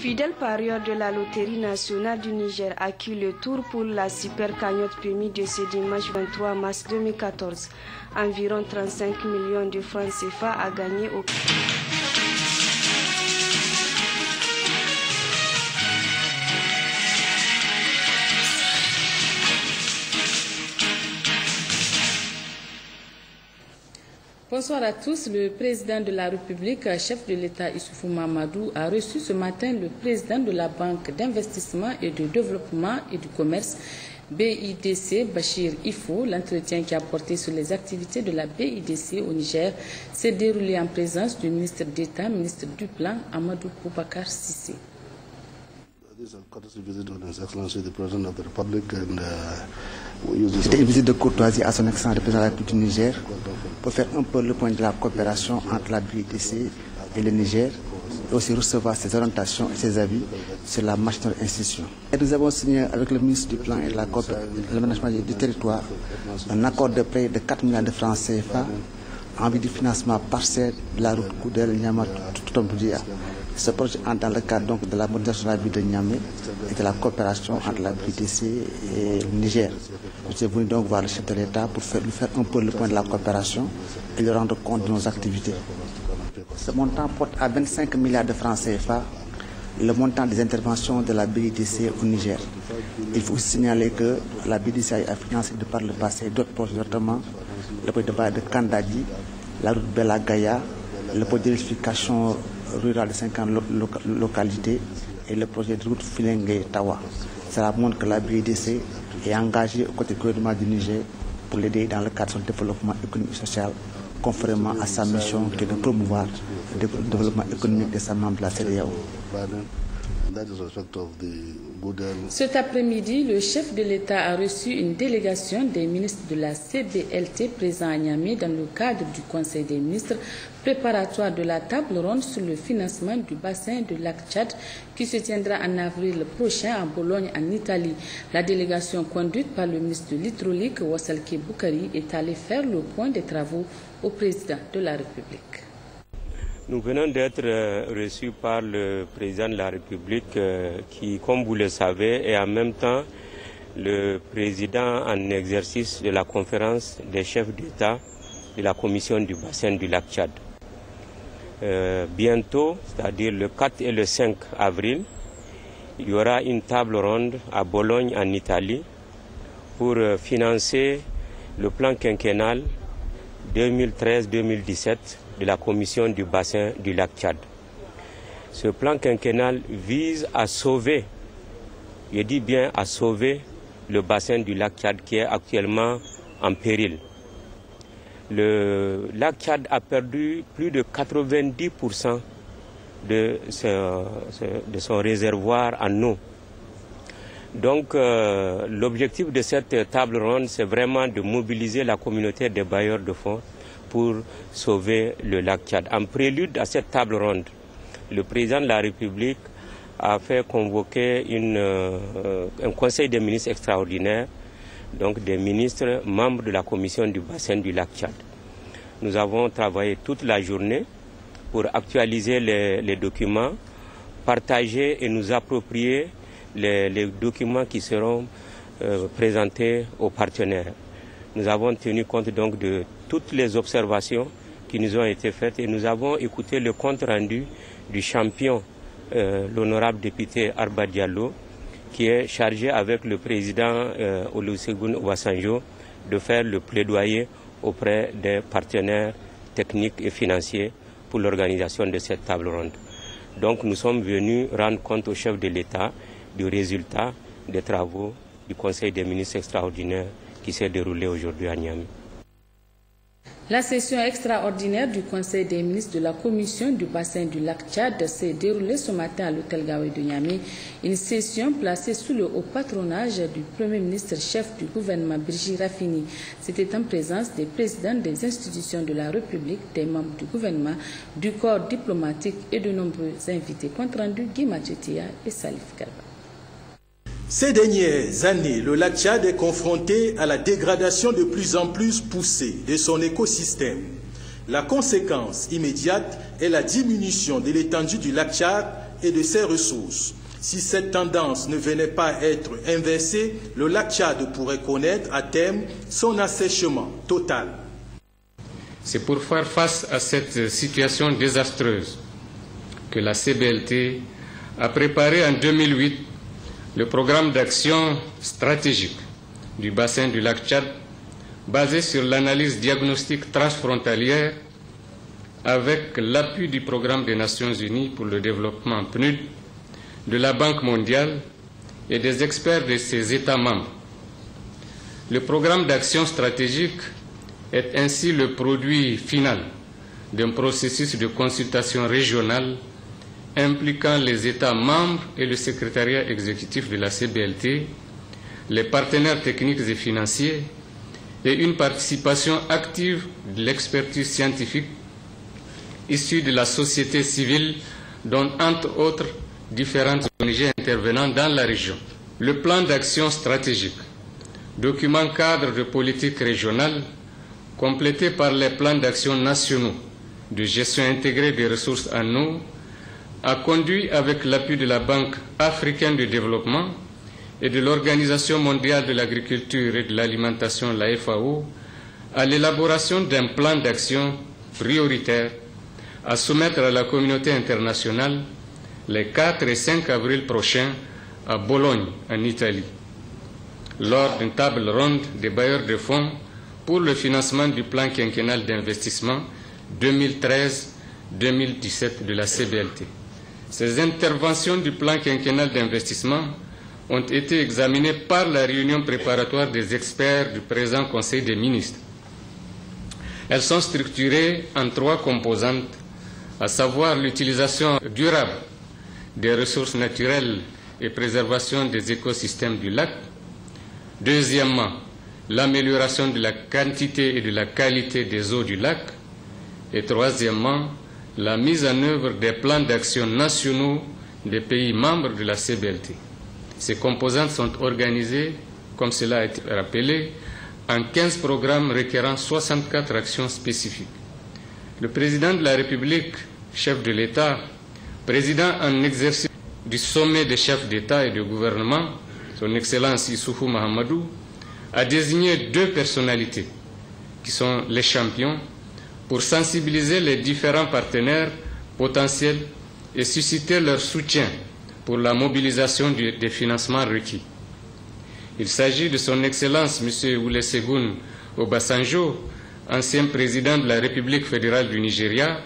Fidèle parieur de la Loterie nationale du Niger a acquis le tour pour la super cagnotte PMI de ce dimanche 23 mars 2014. Environ 35 millions de francs CFA à gagner au... Bonsoir à tous. Le président de la République, chef de l'État Issoufou Mahamadou, a reçu ce matin le président de la Banque d'investissement et de développement et du commerce, BIDC, Bachir Ifo. L'entretien qui a porté sur les activités de la BIDC au Niger s'est déroulé en présence du ministre d'État, ministre du Plan, Amadou Boubacar Sissé. C'était une visite de courtoisie à son excellence le président de la République du Niger pour faire un peu le point de la coopération entre la BIDC et le Niger et aussi recevoir ses orientations et ses avis sur la marche de notre institution. Et nous avons signé avec le ministre du Plan et de l'aménagement du territoire un accord de prêt de 4 milliards de francs CFA en vue du financement partiel de la route Koudel-Niamey-Totomboudia. Ce projet entre dans le cadre donc, de la modernisation de la ville de Niamey et de la coopération entre la BIDC et le Niger. Nous sommes venus donc voir le chef de l'État pour lui faire un peu le point de la coopération et lui rendre compte de nos activités. Ce montant porte à 25 milliards de francs CFA le montant des interventions de la BIDC au Niger. Il faut signaler que la BIDC a financé de par le passé d'autres projets, notamment le projet de Kandadi, la route Bella-Gaya, le projet d'électrification rurale de 50 localités et le projet de route Filengue-Tawa. Cela montre que la BIDC est engagée aux côtés du gouvernement du Niger pour l'aider dans le cadre de son développement économique et social, conformément à sa mission qui est de promouvoir le développement économique de sa membre de la CEDEAO. Cet après-midi, le chef de l'État a reçu une délégation des ministres de la CBLT présents à Niamey dans le cadre du Conseil des ministres préparatoire de la table ronde sur le financement du bassin du lac Tchad qui se tiendra en avril prochain à Bologne en Italie. La délégation conduite par le ministre de l'Hydraulique, Wassalke Boukari, est allée faire le point des travaux au président de la République. Nous venons d'être reçus par le président de la République qui, comme vous le savez, est en même temps le président en exercice de la conférence des chefs d'État de la commission du bassin du lac Tchad. Bientôt, c'est-à-dire le 4 et le 5 avril, il y aura une table ronde à Bologne en Italie pour financer le plan quinquennal 2013-2017 de la commission du bassin du lac Tchad. Ce plan quinquennal vise à sauver, je dis bien à sauver, le bassin du lac Tchad qui est actuellement en péril. Le lac Tchad a perdu plus de 90% de son réservoir en eau. Donc l'objectif de cette table ronde, c'est vraiment de mobiliser la communauté des bailleurs de fonds pour sauver le lac Tchad. En prélude à cette table ronde, le président de la République a fait convoquer un conseil des ministres extraordinaire, donc des ministres membres de la commission du bassin du lac Tchad. Nous avons travaillé toute la journée pour actualiser les documents, partager et nous approprier les documents qui seront présentés aux partenaires. Nous avons tenu compte donc de toutes les observations qui nous ont été faites et nous avons écouté le compte rendu du champion, l'honorable député Arba Diallo, qui est chargé avec le président Olusegun Obasanjo de faire le plaidoyer auprès des partenaires techniques et financiers pour l'organisation de cette table ronde. Donc nous sommes venus rendre compte au chef de l'État du résultat des travaux du Conseil des ministres extraordinaire qui s'est déroulé aujourd'hui à Niamey. La session extraordinaire du Conseil des ministres de la Commission du bassin du lac Tchad s'est déroulée ce matin à l'hôtel Gawé de Niamey. Une session placée sous le haut patronage du Premier ministre chef du gouvernement Birji Rafini. C'était en présence des présidents des institutions de la République, des membres du gouvernement, du corps diplomatique et de nombreux invités. Compte rendu Guy Mathieu et Salif Garba. Ces dernières années, le lac Tchad est confronté à la dégradation de plus en plus poussée de son écosystème. La conséquence immédiate est la diminution de l'étendue du lac Tchad et de ses ressources. Si cette tendance ne venait pas à être inversée, le lac Tchad pourrait connaître à terme son assèchement total. C'est pour faire face à cette situation désastreuse que la CBLT a préparé en 2008 le programme d'action stratégique du bassin du lac Tchad basé sur l'analyse diagnostique transfrontalière avec l'appui du programme des Nations Unies pour le développement PNUD, de la Banque mondiale et des experts de ses États membres. Le programme d'action stratégique est ainsi le produit final d'un processus de consultation régionale impliquant les États membres et le secrétariat exécutif de la CBLT, les partenaires techniques et financiers et une participation active de l'expertise scientifique issue de la société civile, dont entre autres différentes ONG intervenant dans la région. Le plan d'action stratégique, document cadre de politique régionale, complété par les plans d'action nationaux de gestion intégrée des ressources en eau, a conduit avec l'appui de la Banque africaine de développement et de l'Organisation mondiale de l'agriculture et de l'alimentation, la FAO, à l'élaboration d'un plan d'action prioritaire à soumettre à la communauté internationale les 4 et 5 avril prochains à Bologne, en Italie, lors d'une table ronde des bailleurs de fonds pour le financement du plan quinquennal d'investissement 2013-2017 de la CBLT. Ces interventions du plan quinquennal d'investissement ont été examinées par la réunion préparatoire des experts du présent Conseil des ministres. Elles sont structurées en 3 composantes, à savoir l'utilisation durable des ressources naturelles et préservation des écosystèmes du lac. Deuxièmement, l'amélioration de la quantité et de la qualité des eaux du lac. Et troisièmement, la mise en œuvre des plans d'action nationaux des pays membres de la CBLT. Ces composantes sont organisées, comme cela a été rappelé, en 15 programmes requérant 64 actions spécifiques. Le président de la République, chef de l'État, président en exercice du sommet des chefs d'État et de gouvernement, son Excellence Issoufou Mahamadou, a désigné 2 personnalités qui sont les champions pour sensibiliser les différents partenaires potentiels et susciter leur soutien pour la mobilisation des financements requis. Il s'agit de son Excellence M. Olusegun Obasanjo, ancien président de la République fédérale du Nigeria,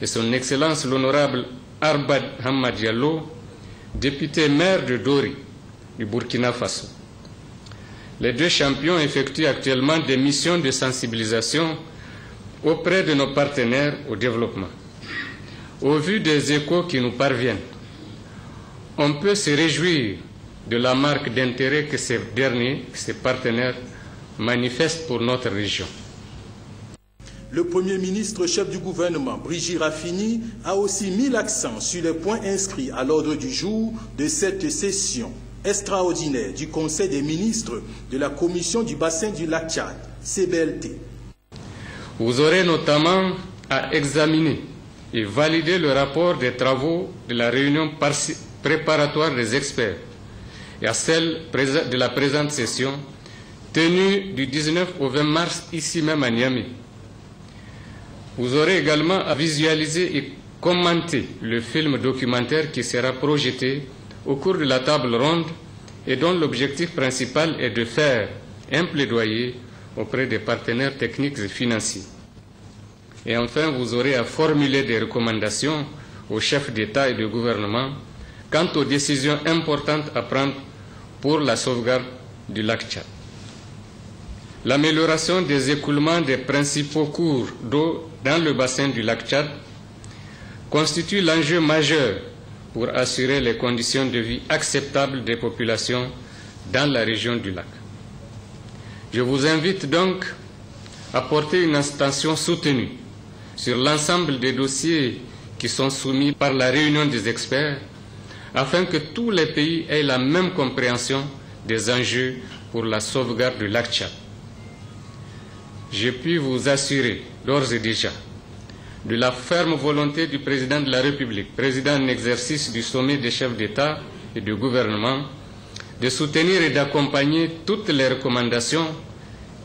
et son Excellence l'honorable Arbad Hamad Diallo, député maire de Dori, du Burkina Faso. Les 2 champions effectuent actuellement des missions de sensibilisation auprès de nos partenaires au développement. Au vu des échos qui nous parviennent, on peut se réjouir de la marque d'intérêt que ces derniers, ces partenaires, manifestent pour notre région. Le Premier ministre chef du gouvernement, Brigitte Raffini, a aussi mis l'accent sur les points inscrits à l'ordre du jour de cette session extraordinaire du Conseil des ministres de la Commission du bassin du lac Tchad, CBLT. Vous aurez notamment à examiner et valider le rapport des travaux de la réunion préparatoire des experts et à celle de la présente session tenue du 19 au 20 mars ici même à Niamey. Vous aurez également à visualiser et commenter le film documentaire qui sera projeté au cours de la table ronde et dont l'objectif principal est de faire un plaidoyer auprès des partenaires techniques et financiers. Et enfin, vous aurez à formuler des recommandations aux chefs d'État et de gouvernement quant aux décisions importantes à prendre pour la sauvegarde du lac Tchad. L'amélioration des écoulements des principaux cours d'eau dans le bassin du lac Tchad constitue l'enjeu majeur pour assurer les conditions de vie acceptables des populations dans la région du lac. Je vous invite donc à porter une attention soutenue sur l'ensemble des dossiers qui sont soumis par la réunion des experts afin que tous les pays aient la même compréhension des enjeux pour la sauvegarde du lac Tchad. Je puis vous assurer d'ores et déjà de la ferme volonté du président de la République, président en exercice du sommet des chefs d'État et de gouvernement, de soutenir et d'accompagner toutes les recommandations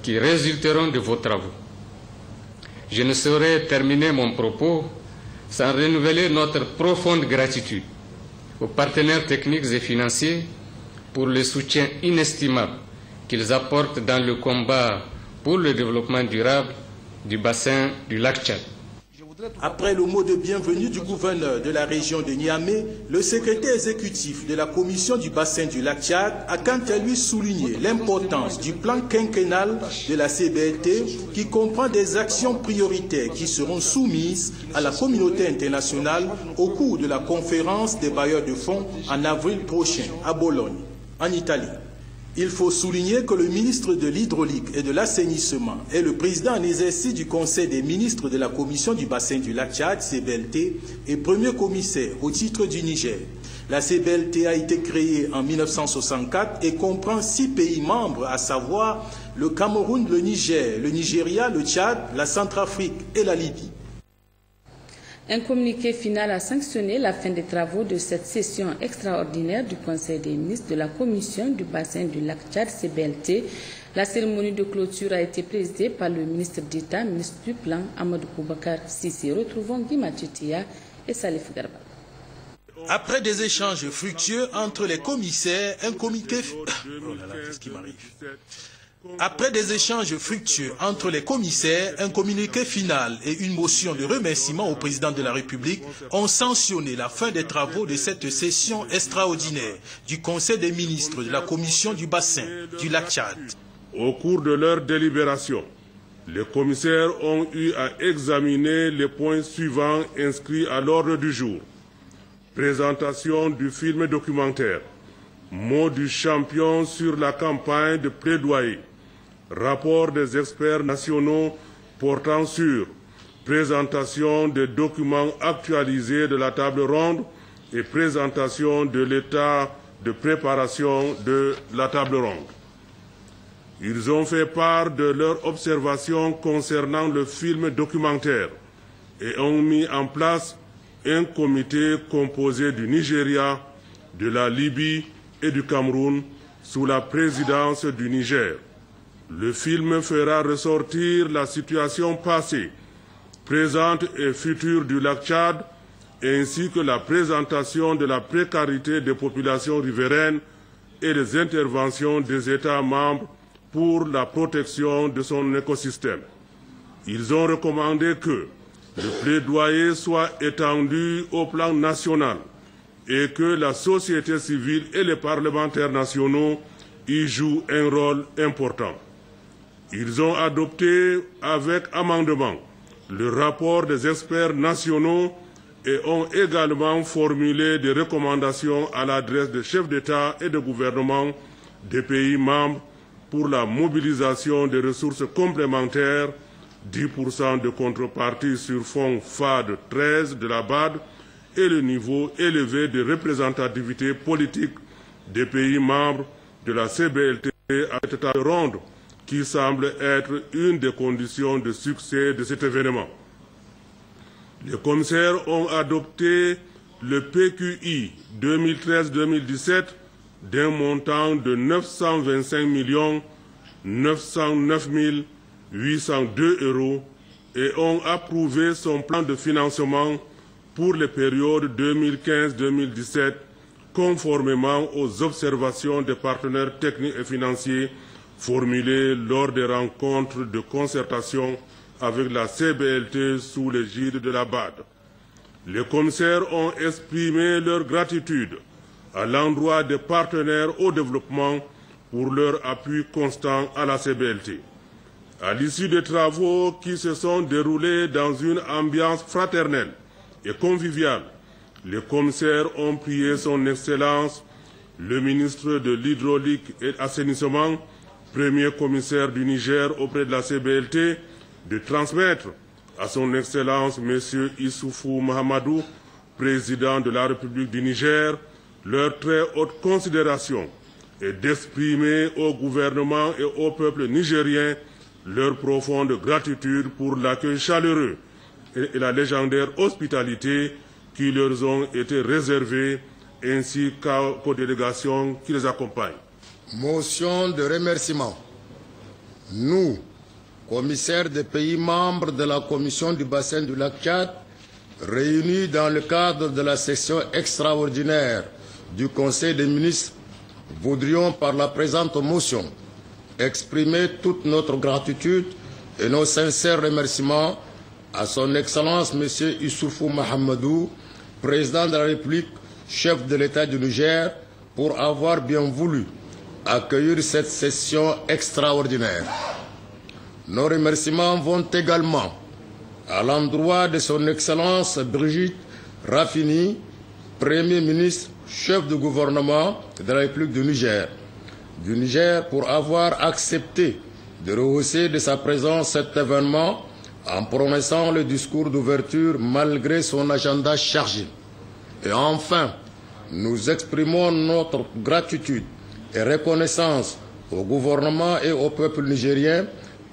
qui résulteront de vos travaux. Je ne saurais terminer mon propos sans renouveler notre profonde gratitude aux partenaires techniques et financiers pour le soutien inestimable qu'ils apportent dans le combat pour le développement durable du bassin du lac Tchad. Après le mot de bienvenue du gouverneur de la région de Niamey, le secrétaire exécutif de la commission du bassin du lac Tchad a quant à lui souligné l'importance du plan quinquennal de la CBLT qui comprend des actions prioritaires qui seront soumises à la communauté internationale au cours de la conférence des bailleurs de fonds en avril prochain à Bologne, en Italie. Il faut souligner que le ministre de l'Hydraulique et de l'Assainissement est le président en exercice du Conseil des ministres de la Commission du bassin du lac Tchad, CBLT, et premier commissaire au titre du Niger. La CBLT a été créée en 1964 et comprend 6 pays membres, à savoir le Cameroun, le Niger, le Nigeria, le Tchad, la Centrafrique et la Libye. Un communiqué final a sanctionné la fin des travaux de cette session extraordinaire du Conseil des ministres de la Commission du bassin du lac Tchad, CBLT. La cérémonie de clôture a été présidée par le ministre d'État, ministre du Plan, Amadou Boubacar Sissi. Retrouvons Guy Mathieu et Salif Garba. Après des échanges fructueux entre les commissaires, un communiqué... Après des échanges fructueux entre les commissaires, un communiqué final et une motion de remerciement au président de la République ont sanctionné la fin des travaux de cette session extraordinaire du Conseil des ministres de la Commission du bassin du lac Tchad. Au cours de leur délibération, les commissaires ont eu à examiner les points suivants inscrits à l'ordre du jour. Présentation du film documentaire, mot du champion sur la campagne de plaidoyer, rapport des experts nationaux portant sur présentation des documents actualisés de la table ronde et présentation de l'état de préparation de la table ronde. Ils ont fait part de leurs observations concernant le film documentaire et ont mis en place un comité composé du Nigeria, de la Libye et du Cameroun sous la présidence du Niger. Le film fera ressortir la situation passée, présente et future du lac Tchad, ainsi que la présentation de la précarité des populations riveraines et des interventions des États membres pour la protection de son écosystème. Ils ont recommandé que le plaidoyer soit étendu au plan national et que la société civile et les parlementaires nationaux y jouent un rôle important. Ils ont adopté avec amendement le rapport des experts nationaux et ont également formulé des recommandations à l'adresse des chefs d'État et de gouvernement des pays membres pour la mobilisation des ressources complémentaires, 10% de contrepartie sur fonds FAD 13 de la BAD et le niveau élevé de représentativité politique des pays membres de la CBLT à cette table ronde, qui semble être une des conditions de succès de cet événement. Les commissaires ont adopté le PQI 2013-2017 d'un montant de 925 909 802 € et ont approuvé son plan de financement pour les périodes 2015-2017 conformément aux observations des partenaires techniques et financiers formulées lors des rencontres de concertation avec la CBLT sous l'égide de la BAD. Les commissaires ont exprimé leur gratitude à l'endroit des partenaires au développement pour leur appui constant à la CBLT. À l'issue des travaux qui se sont déroulés dans une ambiance fraternelle et conviviale, les commissaires ont prié son Excellence, le ministre de l'Hydraulique et de l'Assainissement, premier commissaire du Niger auprès de la CBLT, de transmettre à son Excellence M. Issoufou Mahamadou, président de la République du Niger, leur très haute considération et d'exprimer au gouvernement et au peuple nigérien leur profonde gratitude pour l'accueil chaleureux et la légendaire hospitalité qui leur ont été réservées, ainsi qu'aux délégations qui les accompagnent. Motion de remerciement. Nous, commissaires des pays membres de la Commission du bassin du lac Tchad, réunis dans le cadre de la session extraordinaire du Conseil des ministres, voudrions par la présente motion exprimer toute notre gratitude et nos sincères remerciements à son Excellence M. Issoufou Mahamadou, président de la République, chef de l'État du Niger, pour avoir bien voulu accueillir cette session extraordinaire. Nos remerciements vont également à l'endroit de son Excellence Brigitte Raffini, Premier ministre, chef du gouvernement de la République du Niger, pour avoir accepté de rehausser de sa présence cet événement en prononçant le discours d'ouverture malgré son agenda chargé. Et enfin, nous exprimons notre gratitude et reconnaissance au gouvernement et au peuple nigérien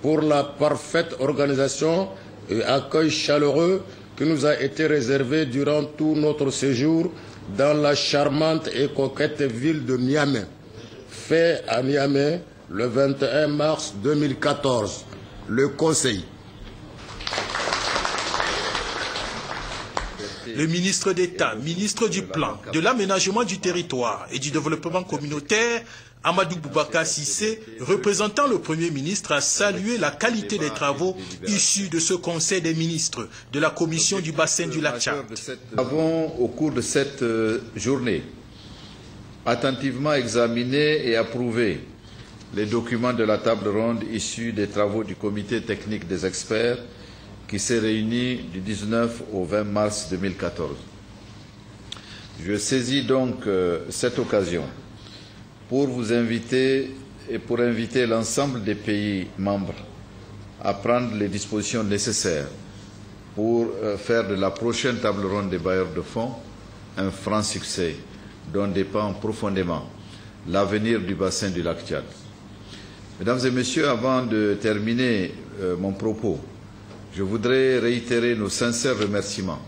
pour la parfaite organisation et accueil chaleureux qui nous a été réservé durant tout notre séjour dans la charmante et coquette ville de Niamey, fait à Niamey le 21 mars 2014. Le Conseil. Le ministre d'État, ministre du Plan, de l'Aménagement du Territoire et du Développement communautaire, Amadou Boubacar Cissé, représentant le Premier ministre, a salué la qualité des travaux issus de ce Conseil des ministres de la Commission du bassin du lac Tchad. Nous avons, au cours de cette journée, attentivement examiné et approuvé les documents de la table ronde issus des travaux du comité technique des experts qui s'est réuni du 19 au 20 mars 2014. Je saisis donc cette occasion pour vous inviter et pour inviter l'ensemble des pays membres à prendre les dispositions nécessaires pour faire de la prochaine table ronde des bailleurs de fonds un franc succès dont dépend profondément l'avenir du bassin du lac Tchad. Mesdames et messieurs, avant de terminer mon propos, je voudrais réitérer nos sincères remerciements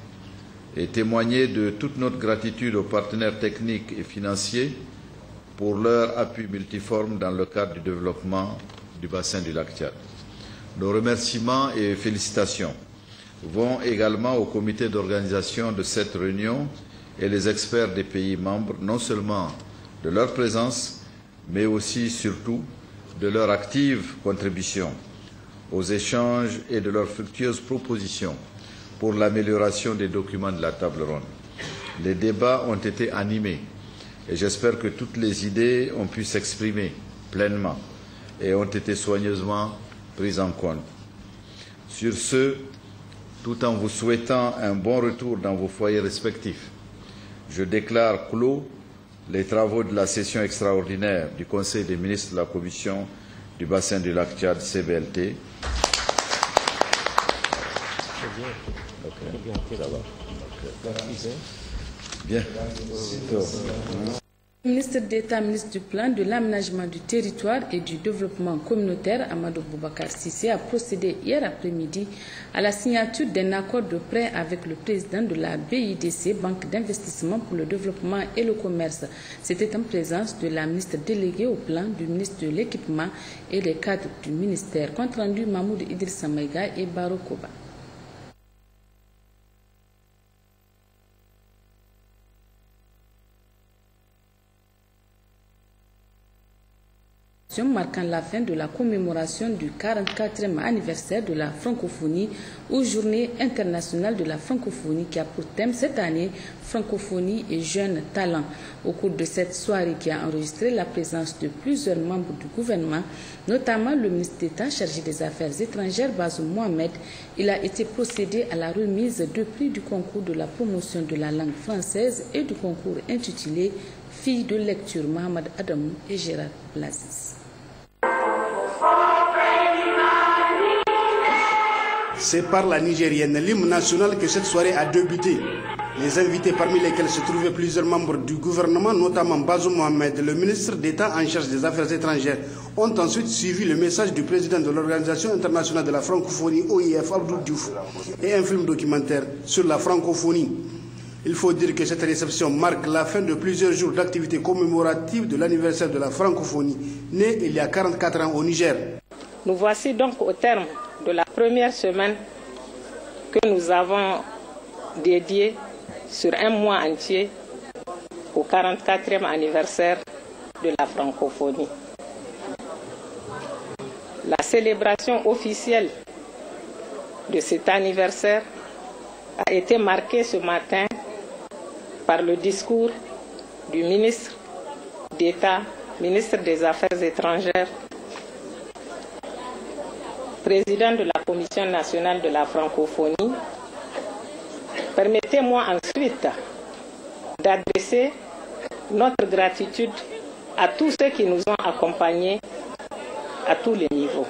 et témoigner de toute notre gratitude aux partenaires techniques et financiers pour leur appui multiforme dans le cadre du développement du bassin du lac Tchad. Nos remerciements et félicitations vont également au comité d'organisation de cette réunion et les experts des pays membres, non seulement de leur présence, mais aussi, surtout, de leur active contribution aux échanges et de leurs fructueuses propositions pour l'amélioration des documents de la table ronde. Les débats ont été animés et j'espère que toutes les idées ont pu s'exprimer pleinement et ont été soigneusement prises en compte. Sur ce, tout en vous souhaitant un bon retour dans vos foyers respectifs, je déclare clos les travaux de la session extraordinaire du Conseil des ministres de la Commission du bassin du lac Tchad, CBLT. Bien. Ministre d'État, ministre du Plan, de l'Aménagement du Territoire et du Développement communautaire, Amadou Boubacar Cissé, a procédé hier après-midi à la signature d'un accord de prêt avec le président de la BIDC, Banque d'investissement pour le développement et le commerce. C'était en présence de la ministre déléguée au Plan, du ministre de l'Équipement et des cadres du ministère. Compte rendu Mahmoud Idrissa Maïga et Baro Koba. Marquant la fin de la commémoration du 44e anniversaire de la francophonie ou Journée internationale de la francophonie qui a pour thème cette année francophonie et jeunes talents. Au cours de cette soirée qui a enregistré la présence de plusieurs membres du gouvernement, notamment le ministre d'État chargé des Affaires étrangères Bazoum Mohamed, il a été procédé à la remise de prix du concours de la promotion de la langue française et du concours intitulé Filles de lecture Mohamed Adamou et Gérard Blazis. C'est par la nigérienne, l'hymne national, que cette soirée a débuté. Les invités, parmi lesquels se trouvaient plusieurs membres du gouvernement, notamment Bazoum Mohamed, le ministre d'État en charge des Affaires étrangères, ont ensuite suivi le message du président de l'Organisation internationale de la francophonie, OIF, Abdou Diouf, et un film documentaire sur la francophonie. Il faut dire que cette réception marque la fin de plusieurs jours d'activités commémoratives de l'anniversaire de la francophonie, né il y a 44 ans au Niger. Nous voici donc au terme de la première semaine que nous avons dédiée sur un mois entier au 44e anniversaire de la francophonie. La célébration officielle de cet anniversaire a été marquée ce matin par le discours du ministre d'État, ministre des Affaires étrangères, président de la Commission nationale de la francophonie. Permettez-moi ensuite d'adresser notre gratitude à tous ceux qui nous ont accompagnés à tous les niveaux.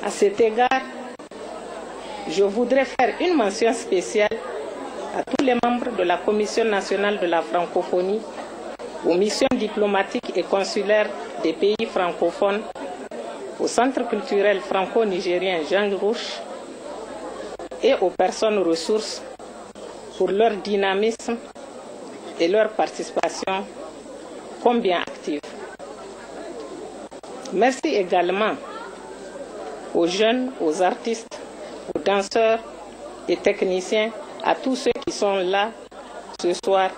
À cet égard, je voudrais faire une mention spéciale à tous les membres de la Commission nationale de la francophonie, aux missions diplomatiques et consulaires des pays francophones, au Centre culturel franco-nigérien Jean Rouch et aux personnes ressources pour leur dynamisme et leur participation combien active. Merci également aux jeunes, aux artistes, aux danseurs et techniciens, à tous ceux qui sont là ce soir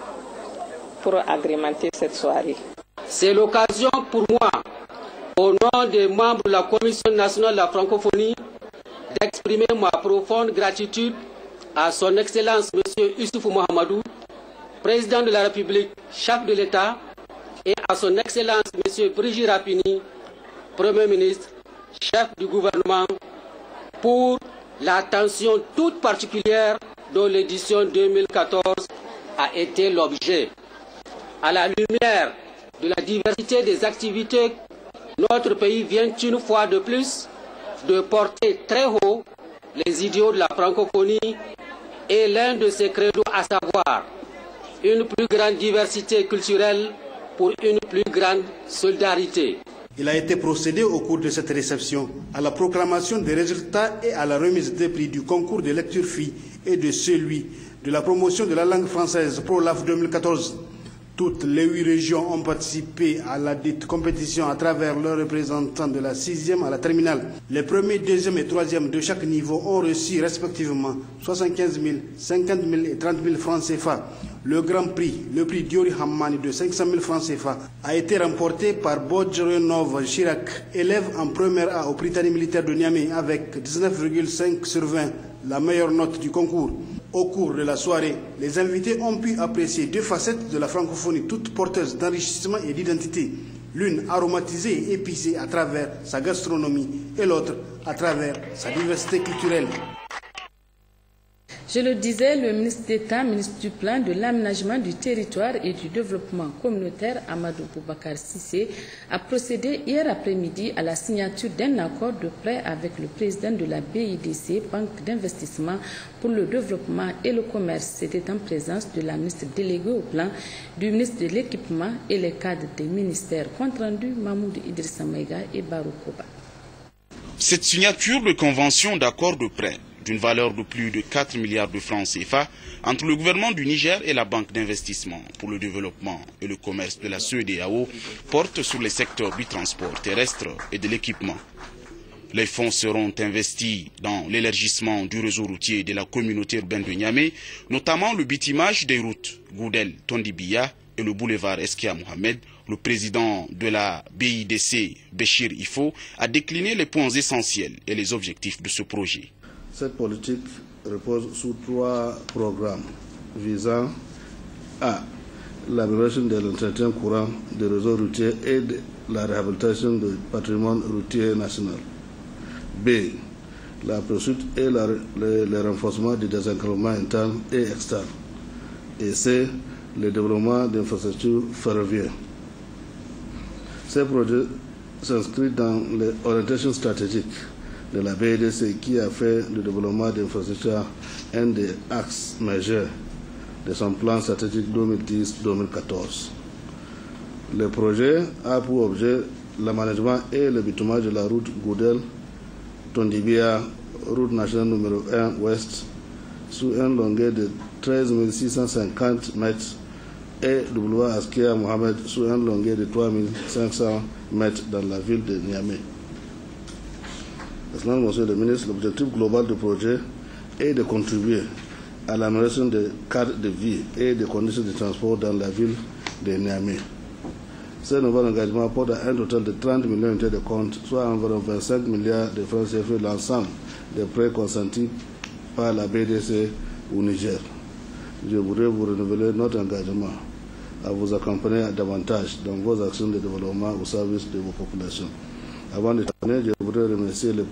pour agrémenter cette soirée. C'est l'occasion pour moi, au nom des membres de la Commission nationale de la francophonie, d'exprimer ma profonde gratitude à son Excellence M. Issoufou Mahamadou, Président de la République, chef de l'État, et à son Excellence M. Brigitte Rapini, Premier ministre, chef du gouvernement, pour l'attention toute particulière dont l'édition 2014 a été l'objet. À la lumière de la diversité des activités, notre pays vient une fois de plus de porter très haut les idéaux de la francophonie et l'un de ses credos, à savoir une plus grande diversité culturelle pour une plus grande solidarité. Il a été procédé au cours de cette réception à la proclamation des résultats et à la remise des prix du concours de lecture filles et de celui de la promotion de la langue française ProLAF 2014. Toutes les 8 régions ont participé à la dite compétition à travers leurs représentants de la 6e à la terminale. Les premiers, 2e et 3e de chaque niveau ont reçu respectivement 75 000, 50 000 et 30 000 francs CFA. Le grand prix, le prix Diori Hammani de 500 000 francs CFA, a été remporté par Bodjerenov Chirac, élève en première A au Prytanée militaire de Niamey avec 19,5 sur 20, la meilleure note du concours. Au cours de la soirée, les invités ont pu apprécier 2 facettes de la francophonie, toutes porteuses d'enrichissement et d'identité. L'une aromatisée et épicée à travers sa gastronomie et l'autre à travers sa diversité culturelle. Je le disais, le ministre d'État, ministre du Plan, de l'Aménagement du Territoire et du Développement communautaire, Amadou Boubacar Cissé, a procédé hier après-midi à la signature d'un accord de prêt avec le président de la BIDC, Banque d'investissement pour le développement et le commerce. C'était en présence de la ministre déléguée au Plan, du ministre de l'Équipement et les cadres des ministères. Compte rendu, Mahmoud Idrissa Maïga et Barou Koba. Cette signature de convention d'accord de prêt d'une valeur de plus de 4 milliards de francs CFA entre le gouvernement du Niger et la Banque d'investissement pour le développement et le commerce de la CEDEAO porte sur les secteurs du transport terrestre et de l'équipement. Les fonds seront investis dans l'élargissement du réseau routier de la communauté urbaine de Niamey, notamment le bitumage des routes Goudel-Tondibia et le boulevard Eskia Mohamed. Le président de la BIDC, Béchir Ifo, a décliné les points essentiels et les objectifs de ce projet. Cette politique repose sur 3 programmes visant à l'amélioration de l'entretien courant des réseaux routiers et de la réhabilitation du patrimoine routier national. B. La poursuite et le renforcement du désenclavement interne et externe. Et C. Le développement d'infrastructures ferroviaires. Ces projets s'inscrivent dans les orientations stratégiques de la BDC qui a fait le développement d'infrastructures un des axes majeurs de son plan stratégique 2010-2014. Le projet a pour objet l'aménagement et le bitumage de la route Goudel-Tondibia, route nationale numéro 1 ouest, sur une longueur de 13 650 mètres, et le boulevard Askia Mohamed sur une longueur de 3 500 mètres dans la ville de Niamey. Monsieur le ministre, l'objectif global du projet est de contribuer à l'amélioration des cadres de vie et des conditions de transport dans la ville de Niamey. Ce nouvel engagement porte à un total de 30 millions d'unités de compte, soit environ 25 milliards de francs CFA l'ensemble des prêts consentis par la BDC au Niger. Je voudrais vous renouveler notre engagement à vous accompagner davantage dans vos actions de développement au service de vos populations. Avant de terminer, je voudrais remercier le